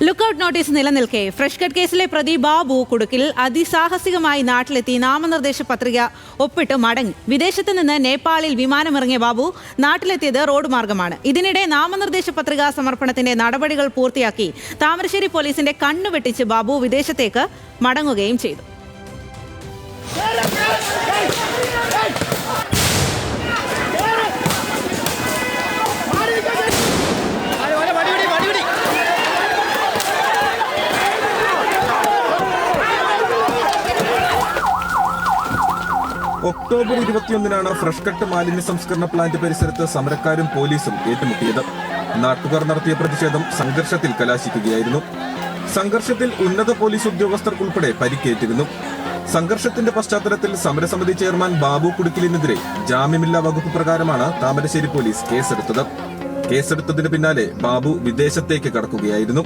Lookout notice നിലനിൽക്കെ fresh cut കേസിലെ പ്രതി ബാബു കുടുക്കിൽ അതിസാഹസികമായി നാട്ടിലെത്തി നാമനിർദ്ദേശ പത്രിക ഒപ്പിട്ട് മടങ്ങി. വിദേശത്ത് നിന്ന് നേപ്പാളിൽ വിമാനമിറങ്ങിയ ബാബു നാട്ടിലെത്തിയത് റോഡ് മാർഗമാണ്. ഇതിനിടെ നാമനിർദ്ദേശ പത്രിക സമർപ്പണത്തിന്റെ നടപടികൾ പൂർത്തിയാക്കി താമരശ്ശേരി പോലീസിന്റെ കണ്ണുവെട്ടിച്ച് ബാബു വിദേശത്തേക്ക് മടങ്ങുകയും ചെയ്തു. ഒക്ടോബർ 21-നാണ് ഫ്രഷ് കട്ട് മാലിന്യ സംസ്കരണ പ്ലാന്റ് പരിസരത്ത് സമരക്കാരും പോലീസും ഏറ്റുമുട്ടിയത്. നാട്ടുകാർ നടത്തിയ പ്രതിഷേധം സംഘർഷത്തിൽ കലാശിക്കുകയായിരുന്നു. സംഘർഷത്തിൽ ഉന്നത പോലീസ് ഉദ്യോഗസ്ഥർക്കുൾപ്പെടെ പരിക്കേറ്റിരുന്നു. സംഘർഷത്തിന്റെ പശ്ചാത്തലത്തിൽ സമരസമിതി ചെയർമാൻ ബാബു കുടുക്കിലിനെതിരെ ജാമ്യമില്ലാ വകുപ്പ് പ്രകാരമാണ് താമരശ്ശേരി പോലീസ് കേസെടുത്തത്. കേസെടുത്തതിന് പിന്നാലെ ബാബു വിദേശത്തേക്ക് കടക്കുകയായിരുന്നു.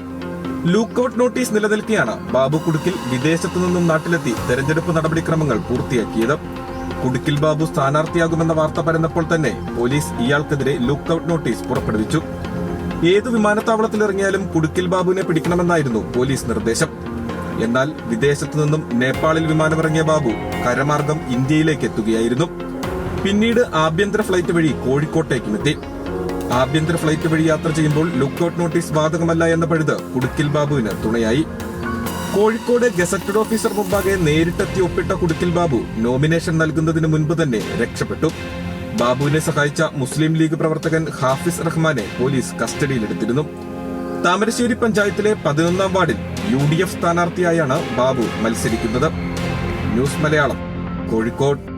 ലുക്കൌട്ട് നോട്ടീസ് നിലനിൽക്കെയാണ് ബാബു കുടുക്കിൽ വിദേശത്തു നിന്നും നാട്ടിലെത്തി തെരഞ്ഞെടുപ്പ് നടപടിക്രമങ്ങൾ പൂർത്തിയാക്കിയത്. കുടുക്കിൽ ബാബു സ്ഥാനാർത്ഥിയാകുമെന്ന വാർത്ത പരന്നപ്പോൾ തന്നെ പോലീസ് ഇയാൾക്കെതിരെ ലുക്കൌട്ട് നോട്ടീസ് പുറപ്പെടുവിച്ചു. ഏതു വിമാനത്താവളത്തിലിറങ്ങിയാലും കുടുക്കിൽ ബാബുവിനെ പിടിക്കണമെന്നായിരുന്നു പോലീസ് നിർദ്ദേശം. എന്നാൽ വിദേശത്തു നിന്നും നേപ്പാളിൽ വിമാനമിറങ്ങിയ ബാബു കരമാർഗം ഇന്ത്യയിലേക്ക് എത്തുകയായിരുന്നു. പിന്നീട് ആഭ്യന്തര ഫ്ലൈറ്റ് വഴി കോഴിക്കോട്ടേക്കുമെത്തി. ആഭ്യന്തര ഫ്ലൈറ്റ് വഴി യാത്ര ചെയ്യുമ്പോൾ ലുക്കൌട്ട് നോട്ടീസ് ബാധകമല്ല എന്ന പഴുത് കുടുക്കിൽ ബാബുവിന് തുണയായി. കോഴിക്കോട് ഗസറ്റഡ് ഓഫീസർ മുമ്പാകെ നേരിട്ടെത്തി ഒപ്പിട്ട കുടുക്കിൽ ബാബു നോമിനേഷൻ നൽകുന്നതിന് മുൻപ് തന്നെ രക്ഷപ്പെട്ടു. ബാബുവിനെ സഹായിച്ച മുസ്ലിം ലീഗ് പ്രവർത്തകൻ ഹാഫിസ് റഹ്മാനെ പോലീസ് കസ്റ്റഡിയിലെടുത്തിരുന്നു. താമരശ്ശേരി പഞ്ചായത്തിലെ 11-ാം വാർഡിൽ UDF സ്ഥാനാർത്ഥിയായാണ് ബാബു മത്സരിക്കുന്നത്. ന്യൂസ് മലയാളം, കോഴിക്കോട്.